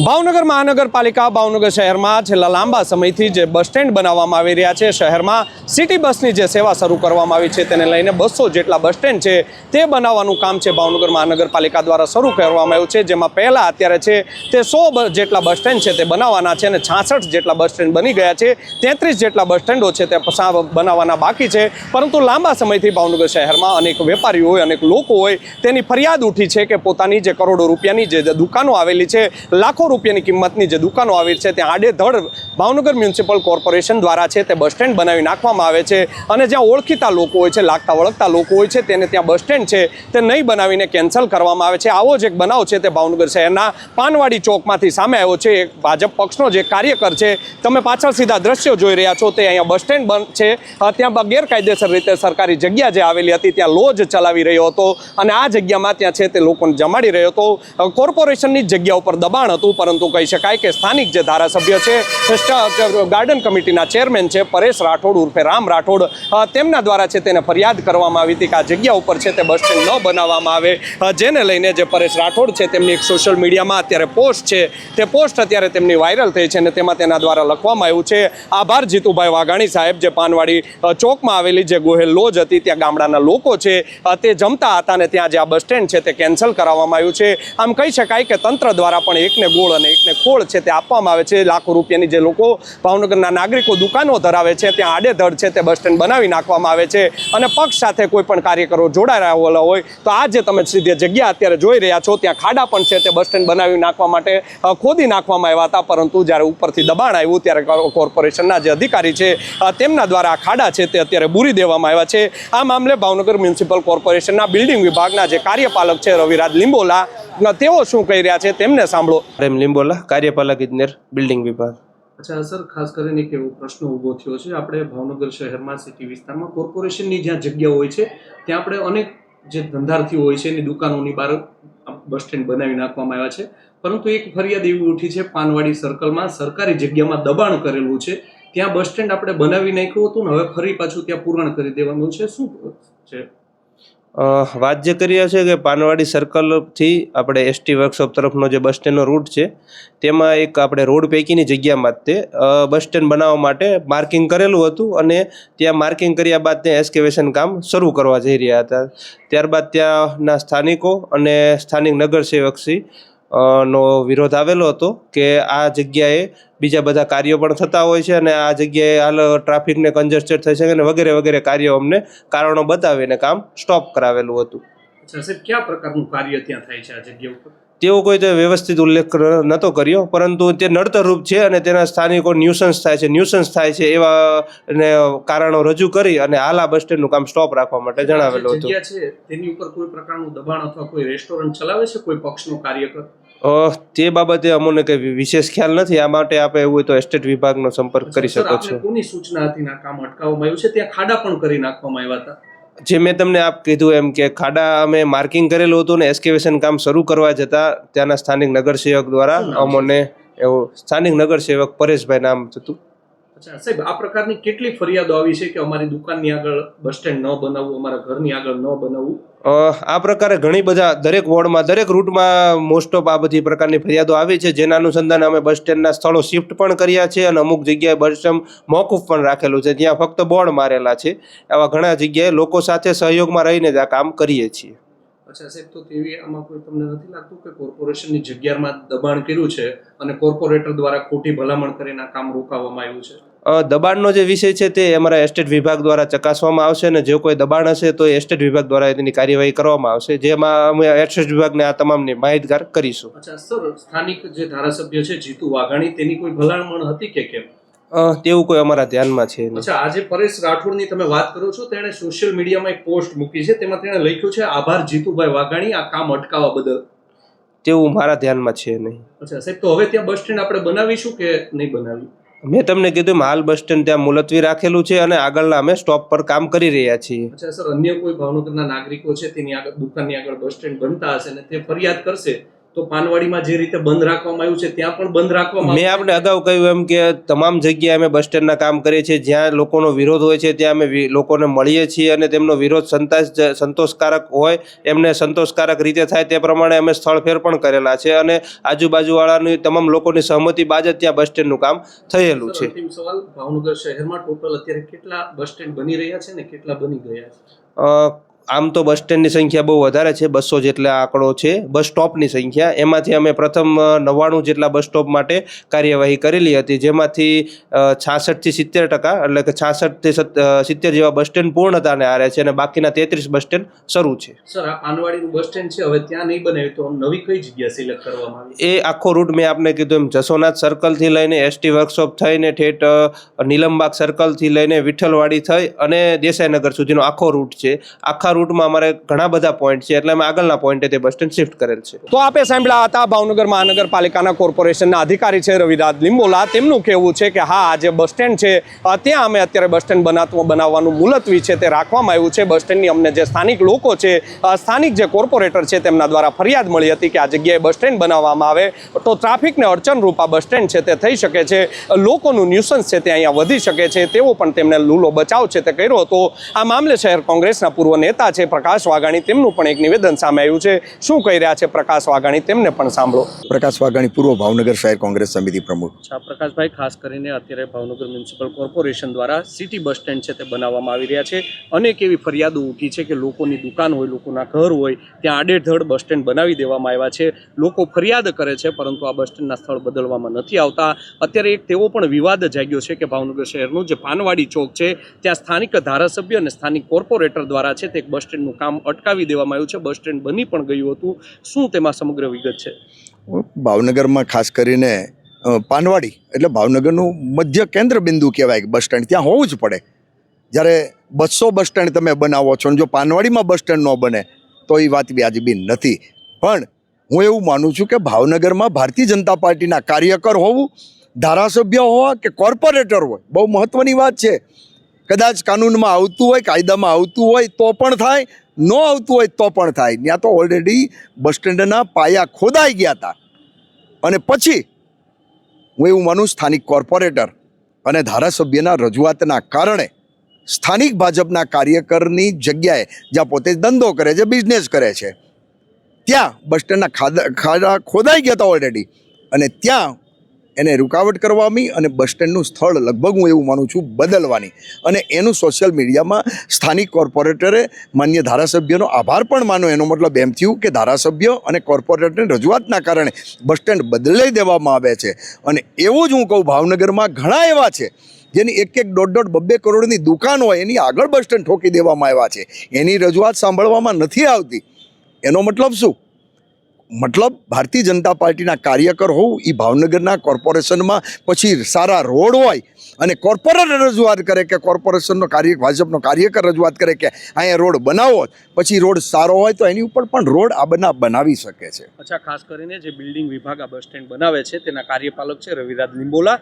ભાવનગર મહાનગરપાલિકા ભાવનગર શહેરમાં છેલ્લા લાંબા સમયથી જે બસ સ્ટેન્ડ બનાવવામાં આવી રહ્યા છે, શહેરમાં સિટી બસની જે સેવા શરૂ કરવામાં આવી છે તેને લઈને 200 જેટલા બસ સ્ટેન્ડ છે તે બનાવવાનું કામ છે ભાવનગર મહાનગરપાલિકા દ્વારા શરૂ કરવામાં આવ્યું છે, જેમાં પહેલાં અત્યારે છે તે 100 જેટલા બસ સ્ટેન્ડ છે તે બનાવવાના છે અને 66 જેટલા બસ સ્ટેન્ડ બની ગયા છે, 33 જેટલા બસ સ્ટેન્ડો છે તે બનાવવાના બાકી છે. પરંતુ લાંબા સમયથી ભાવનગર શહેરમાં અનેક વેપારીઓ હોય, અનેક લોકો હોય, તેની ફરિયાદ ઉઠી છે કે પોતાની જે કરોડો રૂપિયાની જે દુકાનો આવેલી છે, લાખો રૂપિયાની કિંમતની જે દુકાનો આવી છે ત્યાં આડેધડ ભાવનગર મ્યુનિસિપલ કોર્પોરેશન દ્વારા છે તે બસ સ્ટેન્ડ બનાવી નાખવામાં આવે છે અને જ્યાં ઓળખીતા લોકો હોય છે, લાગતા વળગતા લોકો હોય છે, તેને ત્યાં બસ સ્ટેન્ડ છે તે નહીં બનાવીને કેન્સલ કરવામાં આવે છે. આવો જ એક બનાવ છે તે ભાવનગર શહેરના પાનવાડી ચોકમાંથી સામે આવ્યો છે. એક ભાજપ પક્ષનો જે કાર્યકર છે, તમે પાછળ સીધા દ્રશ્યો જોઈ રહ્યા છો, તે અહીંયા બસ સ્ટેન્ડ બંધ છે, ત્યાં ગેરકાયદેસર રીતે સરકારી જગ્યા જે આવેલી હતી ત્યાં લોજ ચલાવી રહ્યો હતો અને આ જગ્યામાં ત્યાં છે તે લોકોને જમાડી રહ્યો હતો. કોર્પોરેશનની જગ્યા ઉપર દબાણ હતું, પરંતુ કહી શકાય કે સ્થાનિક જે ધારાસભ્ય છે, ગાર્ડન કમિટીના ચેરમેન છે પરેશ રાઠોડ ઉર્ફે રામ રાઠોડ, તેમના દ્વારા છે તેને ફરિયાદ કરવામાં આવી હતી કે આ જગ્યા ઉપર છે તે બસ સ્ટેન્ડ ન બનાવવામાં આવે, જેને લઈને જે પરેશ રાઠોડ છે તેમની એક સોશિયલ મીડિયામાં અત્યારે પોસ્ટ છે, તે પોસ્ટ અત્યારે તેમની વાયરલ થઈ છે અને તેમાં તેના દ્વારા લખવામાં આવ્યું છે, આભાર જીતુભાઈ વાઘાણી સાહેબ, જે પાનવાડી ચોકમાં આવેલી જે ગોહેલ લોજ હતી ત્યાં ગામડાના લોકો છે તે જમતા હતા અને ત્યાં જે આ બસ સ્ટેન્ડ છે તે કેન્સલ કરાવવામાં આવ્યું છે. આમ કહી શકાય કે તંત્ર દ્વારા પણ એકને ગોળ અને એકને ખોળ છે તે આપવામાં આવે છે. લાખો રૂપિયાની જે લોકો ભાવનગરના નાગરિકો દુકાનો ધરાવે છે ત્યાં આડેધડ છે તે બસ સ્ટેન્ડ બનાવી નાખવામાં આવે છે અને પક્ષ સાથે કોઈ પણ કાર્યકરો જોડાયેલા હોય તો આ જે તમે સીધી જગ્યા અત્યારે જોઈ રહ્યા છો ત્યાં ખાડા પણ છે તે બસ સ્ટેન્ડ બનાવી નાખવા માટે ખોદી નાખવામાં આવ્યા હતા, પરંતુ જ્યારે ઉપરથી દબાણ આવ્યું ત્યારે કોર્પોરેશનના જે અધિકારી છે તેમના દ્વારા આ ખાડા છે તે અત્યારે બૂરી દેવામાં આવ્યા છે. આ મામલે ભાવનગર મ્યુનિસિપલ કોર્પોરેશનના બિલ્ડિંગ વિભાગના જે કાર્યપાલક છે રવિરાજ લીંબોલા, તેઓ શું કહી રહ્યા છે તેમને સાંભળો. પ્રેમ લીંબોલા, કાર્યપાલક ઇજનેર, બિલ્ડિંગ વિભાગ. અચ્છા સર, ખાસ કરીને એક એવો પ્રશ્ન ઊભો થયો છે, આપણે ભાવનગર શહેરમાં સિટી વિસ્તારમાં કોર્પોરેશનની જ્યાં જગ્યા હોય છે ત્યાં આપણે અનેક જે ધંધાર્થીઓ હોય છે એની દુકાનોની બહાર બસ સ્ટેન્ડ બનાવી નાખવામાં આવ્યા છે, પરંતુ એક ફરિયાદ એવી ઉઠી છે પાનવાડી સર્કલમાં સરકારી જગ્યામાં દબાણ કરેલું છે, ત્યાં બસ સ્ટેન્ડ આપણે બનાવી નાખ્યું હતું ને હવે ફરી પાછું ત્યાં પૂરણ કરી દેવાનું છે, શું છે? વાત જે કરી રહ્યા છે કે પાનવાડી સર્કલથી આપણે એસટી વર્કશોપ તરફનો જે બસ સ્ટેન્ડનો રૂટ છે તેમાં એક આપણે રોડ પૈકીની જગ્યામાં જ તે બસ સ્ટેન્ડ બનાવવા માટે માર્કિંગ કરેલું હતું અને ત્યાં માર્કિંગ કર્યા બાદ ત્યાં એક્સકેવેશન કામ શરૂ કરવા જઈ રહ્યા હતા. ત્યારબાદ ત્યાંના સ્થાનિકો અને સ્થાનિક નગરસેવકશ્રી નો વિરોધ આવેલો હતો કે આ જગ્યાએ બીજા બધા કાર્યો પણ થતા હોય છે અને આ જગ્યાએ હાલ ટ્રાફિકને કંજસ્ટેડ થઈ શકે અને વગેરે વગેરે કાર્યો અમને કારણો બતાવીને કામ સ્ટોપ કરાવેલું હતું. અચ્છા સાહેબ, કયા પ્રકારનું કાર્ય ત્યાં થાય છે આ જગ્યા ઉપર? તેવો કોઈ તો વ્યવસ્થિત ઉલ્લેખ નહોતો કર્યો, પરંતુ તે નડતરરૂપ છે અને તેના સ્થાનિકો ન્યુસન્સ થાય છે એવા કારણો રજૂ કરી અને હાલ આ બસ સ્ટેન્ડનું કામ સ્ટોપ રાખવા માટે જણાવેલું હતું. જગ્યા છે તેની ઉપર કોઈ પ્રકારનું દબાણ અથવા કોઈ રેસ્ટોરન્ટ ચલાવે છે કોઈ પક્ષનો કાર્યકર? તે બાબતે અમને કઈ વિશેષ ખ્યાલ નથી. આ માટે આપણે એવું હોય તો એસ્ટેટ વિભાગનો સંપર્ક કરી શકો છો. કોની સૂચના હતી આ કામ અટકાવવામાં આવ્યું છે? ત્યાં ખાડા પણ કરી નાખવામાં આવ્યા હતા. જે મેં તમને કીધું એમ કે ખાડા અમે માર્કિંગ કરેલું હતું ને એક્સકેવેશન કામ શરૂ કરવા જતા ત્યાંના સ્થાનિક નગરસેવક દ્વારા અમને એવું સ્થાનિક નગરસેવક પરેશભાઈ નામ હતું. અચ્છા સાહેબ, આ પ્રકારની કેટલી ફરિયાદો આવી છે કે અમારી દુકાનની આગળ બસ સ્ટેન્ડ ન બનાવવું, અમારા ઘરની આગળ ન બનાવવું? આ પ્રકારે ઘણી બધા દરેક વોર્ડમાં દરેક રૂટમાં મોસ્ટ ઓફ આ બધી પ્રકારની ફરિયાદો આવી છે, જેના અનુસંધાને અમે બસ સ્ટેન્ડના સ્થળો શિફ્ટ પણ કર્યા છે અને અમુક જગ્યાએ બસ સ્ટેન્ડ મોકૂફ પણ રાખેલું છે, જ્યાં ફક્ત બોર્ડ મારેલા છે. આવા ઘણા જગ્યાએ લોકો સાથે સહયોગમાં રહીને જ આ કામ કરીએ છીએ. અચ્છા સાહેબ, તો તેવી આમાં કોઈ તમને નથી લાગતું કે કોર્પોરેશનની જગ્યામાં દબાણ કર્યું છે અને કોર્પોરેટર દ્વારા ખોટી ભલામણ કરીને આ કામ રોકાવવામાં આવ્યું છે? દબાણનો જે વિષય છે તે અમારા એસ્ટેટ વિભાગ દ્વારા ચકાસવામાં આવશે અને જો કોઈ દબાણ હશે તો એસ્ટેટ વિભાગ દ્વારા તેની કાર્યવાહી કરવામાં આવશે, જેમાં અમે એસ્ટેટ વિભાગને આ તમામની માહિતગાર કરીશું. અચ્છા સર, સ્થાનિક જે ધારાસભ્ય છે જીતુ વાઘાણી, તેની કોઈ ભલામણ હતી કે કેમ? તેવું કોઈ અમારા ધ્યાનમાં છે. અચ્છા, આજે પરેશ રાઠોડની તમે વાત કરો છો, તેણે સોશિયલ મીડિયામાં એક પોસ્ટ મૂકી છે, તેમાં તેણે લખ્યું છે આભાર જીતુભાઈ વાઘાણી આ કામ અટકાવવા બદલ. તેવું મારા ધ્યાનમાં છે નહીં. અચ્છા સાહેબ, તો હવે ત્યાં બસ સ્ટેન્ડ આપણે બનાવીશું કે નહીં બનાવી? મેં તમને કીધું હાલ બસ સ્ટેન્ડ ત્યાં મુલતવી રાખેલું છે અને આગળના અમે સ્ટોપ પર કામ કરી રહ્યા છીએ. અચ્છા સર, અન્ય કોઈ ભાવનગરના નાગરિકો છે તેની આગળ દુકાનની આગળ બસ સ્ટેન્ડ બનતા હશે ને તે ફરિયાદ કરશે તો પાનવાડીમાં જે રીતે બંધ રાખવામાં આવ્યું છે ત્યાં પણ બંધ રાખવામાં મેં આપણે અગાઉ કહ્યું એમ કે તમામ જગ્યાએ અમે બસ સ્ટેન્ડના કામ કરીએ છીએ. જ્યાં લોકોનો વિરોધ હોય છે ત્યાં અમે લોકોને મળીએ છીએ અને તેમનો વિરોધ સંતોષકારક હોય એમને સંતોષકારક રીતે થાય તે પ્રમાણે અમે સ્થળ ફેર પણ કરેલા છે અને આજુબાજુવાળાની તમામ લોકોની સહમતિ બાદ જ ત્યાં બસ સ્ટેન્ડનું કામ થયેલું છે. અંતિમ સવાલ, ભાવનગર શહેરમાં ટોટલ અત્યારે કેટલા બસ સ્ટેન્ડ બની રહ્યા છે ને કેટલા બની ગયા છે? આમ તો બસ સ્ટેન્ડની સંખ્યા બહુ વધારે છે, 200 જેટલા આંકડો છે બસ સ્ટોપની સંખ્યા. એમાંથી અમે પ્રથમ 99 જેટલા બસ સ્ટોપ માટે કાર્યવાહી કરેલી હતી, જેમાંથી 66 થી 70% એટલે કે 66 થી 70 જેવા બસ સ્ટેન્ડ પૂર્ણતાને આરે છે અને બાકીના 33 બસ સ્ટેન્ડ શરૂ છે. સર, આ પાનવાડીનું બસ સ્ટેન્ડ છે, હવે ત્યાં નહીં બનાવ્યું તો નવી કઈ જગ્યા સિલેક્ટ કરવામાં આવી? એ આખો રૂટ મેં આપને કીધું એમ જસોનાથ સર્કલથી લઈને એસટી વર્કશોપ થઈને ઠેઠ નીલમબાગ સર્કલથી લઈને વિઠ્ઠલવાડી થઈ અને દેસાઈનગર સુધીનો આખો રૂટ છે. આખા રૂટમાં અમારે ઘણા બધા પોઈન્ટ છે એટલે અમે આગળના પોઈન્ટે તે બસ સ્ટેન્ડ શિફ્ટ કરેલ છે. તો આપે સાંભળ્યા હતા ભાવનગર મહાનગરપાલિકાના કોર્પોરેશનના અધિકારી છે રવિરાજ લિંબોલા. તેમનું કહેવું છે કે હા, આ જે બસ સ્ટેન્ડ છે ત્યાં અમે અત્યારે બસ સ્ટેન્ડ બનાવવાનું મુલતવી છે તે રાખવામાં આવ્યું છે. બસ સ્ટેન્ડની અમને જે સ્થાનિક લોકો છે, સ્થાનિક જે કોર્પોરેટર છે તેમના દ્વારા ફરિયાદ મળી હતી કે આ જગ્યાએ બસ સ્ટેન્ડ બનાવવામાં આવે તો ટ્રાફિકને અડચણરૂપ આ બસ સ્ટેન્ડ છે તે થઈ શકે છે, લોકોનું ન્યુસન્સ છે તે અહીંયા વધી શકે છે. તેવો પણ તેમને લૂલો બચાવ છે તે કર્યો હતો. આ મામલે શહેર કોંગ્રેસના પૂર્વ નેતા છે પ્રકાશ વાઘાણી, તેમનું પણ એક નિવેદન સામે આવ્યું છે. શું કહી રહ્યા છે પ્રકાશ વાઘાણી, તેમને પણ સાંભળો. પ્રકાશ વાઘાણી, પૂર્વ ભાવનગર શહેર કોંગ્રેસ સમિતિ પ્રમુખ. પ્રકાશભાઈ, ખાસ કરીને અત્યારે ભાવનગર મ્યુનિસિપલ કોર્પોરેશન દ્વારા સિટી બસ સ્ટેન્ડ છે તે બનાવવામાં આવી રહ્યા છે. અનેક એવી ફરિયાદો ઉઠી છે કે લોકોની દુકાન હોય, લોકોના ઘર હોય, ત્યાં આડેધડ બસ સ્ટેન્ડ બનાવી દેવામાં આવ્યા છે. લોકો ફરિયાદ કરે છે પરંતુ આ બસ સ્ટેન્ડના સ્થળ બદલવામાં નથી આવતા. અત્યારે એક તેવો પણ વિવાદ જાગ્યો છે કે ભાવનગર શહેરનું જે પાનવાડી ચોક છે ત્યાં સ્થાનિક ધારાસભ્ય અને સ્થાનિક કોર્પોરેટર દ્વારા છે તે બસ સ્ટેન્ડનું કામ અટકાવી દેવામાં આવ્યું છે. બસ સ્ટેન્ડ બની પણ ગયું હતું. શું તેમાં સમગ્ર વિગત છે? ભાવનગરમાં ખાસ કરીને પાનવાડી એટલે ભાવનગરનું મધ્ય કેન્દ્ર બિંદુ કહેવાય. બસ સ્ટેન્ડ ત્યાં હોવું જ પડે. જ્યારે 200 બસ સ્ટેન્ડ તમે બનાવો છો અને જો પાનવાડીમાં બસ સ્ટેન્ડ ન બને તો એ વાત વ્યાજબી નથી. પણ હું એવું માનું છું કે ભાવનગરમાં ભારતીય જનતા પાર્ટીના કાર્યકર હોવું, ધારાસભ્ય હોવા કે કોર્પોરેટર હોય, બહુ મહત્વની વાત છે. કદાચ કાનૂનમાં આવતું હોય, કાયદામાં આવતું હોય તો પણ થાય, ન આવતું હોય તો પણ થાય. ત્યાં તો ઓલરેડી બસ સ્ટેન્ડના પાયા ખોદાઈ ગયા હતા અને પછી હું એવું માનું સ્થાનિક કોર્પોરેટર અને ધારાસભ્યના રજૂઆતના કારણે સ્થાનિક ભાજપના કાર્યકરની જગ્યાએ જ્યાં પોતે ધંધો કરે છે, બિઝનેસ કરે છે, ત્યાં બસ સ્ટેન્ડના ખાડા ખોદાઈ ગયા હતા ઓલરેડી અને ત્યાં એને રૂકાવટ કરવાની અને બસ સ્ટેન્ડનું સ્થળ લગભગ હું એવું માનું છું બદલવાની અને એનું સોશિયલ મીડિયામાં સ્થાનિક કોર્પોરેટરે માન્ય ધારાસભ્યનો આભાર પણ માનો. એનો મતલબ એમ થયું કે ધારાસભ્ય અને કોર્પોરેટરની રજૂઆતના કારણે બસ સ્ટેન્ડ બદલાઈ દેવામાં આવે છે. અને એવું જ હું કહું, ભાવનગરમાં ઘણા એવા છે જેની 1-1, 1.5, 2 કરોડની દુકાન હોય, એની આગળ બસ સ્ટેન્ડ ઠોકી દેવામાં આવ્યા છે. એની રજૂઆત સાંભળવામાં નથી આવતી. એનો મતલબ શું? મતલબ ભારતીય જનતા પાર્ટીના કાર્યકર હોવું એ ભાવનગરના કોર્પોરેશનમાં પછી સારા રોડ હોય અને કોર્પોરેટર રજૂઆત કરે કે કોર્પોરેશનનો ભાજપનો કાર્યકર રજૂઆત કરે કે અહીંયા રોડ બનાવો, પછી રોડ સારો હોય તો એની ઉપર પણ રોડ બનાવી શકે છે. અચ્છા, ખાસ કરીને જે બિલ્ડિંગ વિભાગ આ બસ સ્ટેન્ડ બનાવે છે તેના કાર્યપાલક છે રવિરાજ લિંબોલા.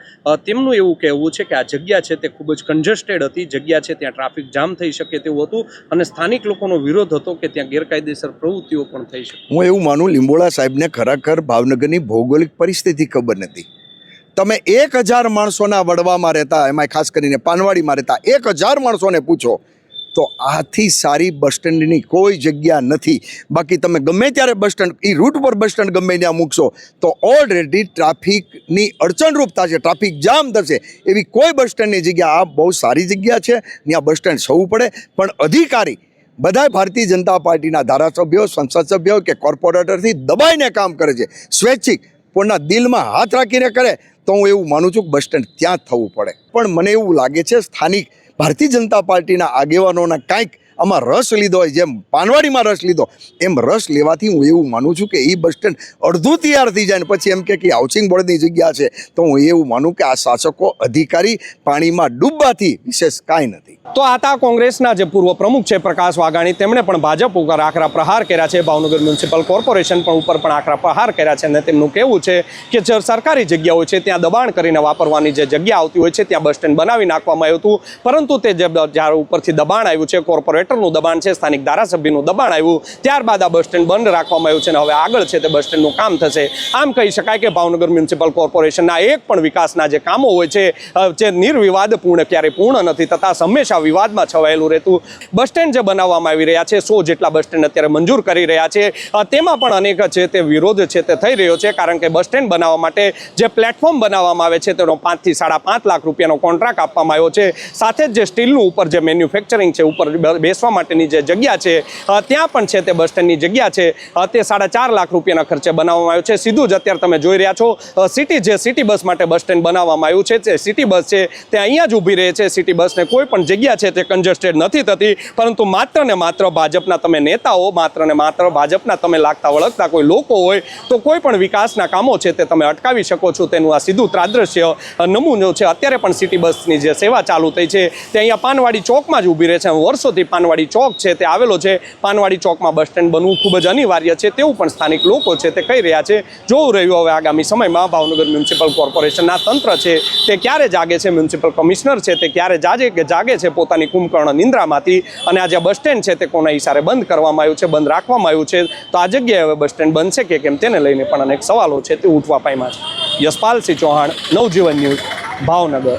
તેમનું એવું કહેવું છે કે આ જગ્યા છે તે ખૂબ જ કન્જેસ્ટેડ હતી, જગ્યા છે ત્યાં ટ્રાફિક જામ થઈ શકે તેવું હતું અને સ્થાનિક લોકોનો વિરોધ હતો કે ત્યાં ગેરકાયદેસર પ્રવૃત્તિઓ પણ થઈ શકે. હું એવું માનું, લિંબોલા સાહેબને ખરેખર ભાવનગરની ભૌગોલિક પરિસ્થિતિ ખબર નથી. તમે 1000 માણસોના વડવામાં રહેતા, એમાં ખાસ કરીને પાનવાડીમાં રહેતા 1000 માણસોને પૂછો તો આથી સારી બસ સ્ટેન્ડની કોઈ જગ્યા નથી. બાકી તમે ગમે ત્યારે બસ સ્ટેન્ડ, એ રૂટ પર બસ સ્ટેન્ડ ગમે ત્યાં મૂકશો તો ઓલરેડી ટ્રાફિકની અડચણરૂપ થશે, ટ્રાફિક જામ થશે. એવી કોઈ બસ સ્ટેન્ડની જગ્યા આ બહુ સારી જગ્યા છે, ત્યાં બસ સ્ટેન્ડ થવું પડે. પણ અધિકારી બધા ભારતીય જનતા પાર્ટીના ધારાસભ્યો, સંસદ સભ્યો કે કોર્પોરેટરથી દબાઈને કામ કરે છે. સ્વૈચ્છિક પોતાના દિલમાં હાથ રાખીને કરે તો હું એવું માનું છું કે બસ સ્ટેન્ડ ત્યાં જ થવું પડે. પણ મને એવું લાગે છે સ્થાનિક ભારતીય જનતા પાર્ટીના આગેવાનોના કાંઈક આમાં રસ લીધો હોય, જેમ પાનવાડીમાં રસ લીધો એમ રસ લેવાથી હું એવું માનું છું કે એ બસ સ્ટેન્ડ અડધું તૈયાર થઈ જાય ને પછી એમ કે હાઉસિંગ બોર્ડની જગ્યા છે તો હું એવું માનું કે આ શાસકો અધિકારી પાણીમાં ડૂબવાથી વિશેષ કાંઈ નથી. તો આ હતા કોંગ્રેસના જે પૂર્વ પ્રમુખ છે પ્રકાશ વાઘાણી, તેમણે પણ ભાજપ ઉપર આકરા પ્રહાર કર્યા છે. ભાવનગર મ્યુનિસિપલ કોર્પોરેશન ઉપર પણ આકરા પ્રહાર કર્યા છે અને તેમનું કહેવું છે કે જે સરકારી જગ્યા હોય છે ત્યાં દબાણ કરીને વાપરવાની જે જગ્યા આવતી હોય છે ત્યાં બસ સ્ટેન્ડ બનાવી નાખવામાં આવ્યું હતું, પરંતુ તે જ્યારે ઉપરથી દબાણ આવ્યું છે કોર્પોરેટ કોર્પોરેટરનું દબાણ છે, સ્થાનિક ધારાસભ્યનું દબાણ આવ્યું, ત્યારબાદ આ બસ સ્ટેન્ડ બંધ રાખવામાં આવ્યું છે અને હવે આગળ છે તે બસ સ્ટેન્ડનું કામ થશે. આમ કહી શકાય કે ભાવનગર મ્યુનિસિપલ કોર્પોરેશનના એક પણ વિકાસના જે કામો હોય છે જે નિર્વિવાદપૂર્ણ ક્યારેય પૂર્ણ નથી થતા, હંમેશા વિવાદમાં છવાયેલું રહેતું. બસ સ્ટેન્ડ જે બનાવવામાં આવી રહ્યા છે, 100 જેટલા બસ સ્ટેન્ડ અત્યારે મંજૂર કરી રહ્યા છે, તેમાં પણ અનેક છે તે વિરોધ છે તે થઈ રહ્યો છે, કારણ કે બસ સ્ટેન્ડ બનાવવા માટે જે પ્લેટફોર્મ બનાવવામાં આવે છે તેનો 5 થી 5.5 લાખ રૂપિયાનો કોન્ટ્રાક્ટ આપવામાં આવ્યો છે. સાથે જ જે સ્ટીલનું ઉપર જે મેન્યુફેક્ચરિંગ છે, ઉપર બેસવા માટેની જે જગ્યા છે ત્યાં પણ છે તે બસ સ્ટેન્ડની જગ્યા છે તે 4.5 લાખ રૂપિયાના ખર્ચે બનાવવામાં આવ્યું છે. સીધું જ અત્યારે તમે જોઈ રહ્યા છો સિટી બસ માટે બસ સ્ટેન્ડ બનાવવામાં આવ્યું છે. જે સિટી બસ છે તે અહીંયા જ ઊભી રહે છે. સિટી બસને કોઈ પણ જગ્યા છે તે કન્જેસ્ટેડ નથી થતી, પરંતુ માત્ર ને માત્ર ભાજપના તમે નેતાઓ, માત્ર ને માત્ર ભાજપના તમે લાગતા વળગતા કોઈ લોકો હોય તો કોઈ પણ વિકાસના કામો છે તે તમે અટકાવી શકો છો. તેનું આ સીધું ત્રાદ્રશ્ય નમૂનો છે. અત્યારે પણ સિટી બસની જે સેવા ચાલુ થઈ છે તે અહીંયા પાનવાડી ચોકમાં જ ઊભી રહે છે. વર્ષોથી પાનવાડી ચોક છે તે આવેલો છે. પાનવાડી ચોકમાં બસ સ્ટેન્ડ બનવું ખૂબ જ અનિવાર્ય છે તેવું પણ સ્થાનિક લોકો છે તે કહી રહ્યા છે. જોવું રહ્યું હવે આગામી સમયમાં ભાવનગર મ્યુનિસિપલ કોર્પોરેશનના તંત્ર છે તે ક્યારે જાગે છે, મ્યુનિસિપલ કમિશનર છે તે ક્યારે જાગે છે પોતાની કુંભકર્ણ નિંદ્રામાંથી, અને આ જે બસ સ્ટેન્ડ છે તે કોના ઈશારે બંધ કરવામાં આવ્યું છે, બંધ રાખવામાં આવ્યું છે, તો આ જગ્યાએ હવે બસ સ્ટેન્ડ બનશે કે કેમ તેને લઈને પણ અનેક સવાલો છે તે ઉઠવા પામ્યા છે. યશપાલસિંહ ચૌહાણ, નવજીવન ન્યૂઝ, ભાવનગર.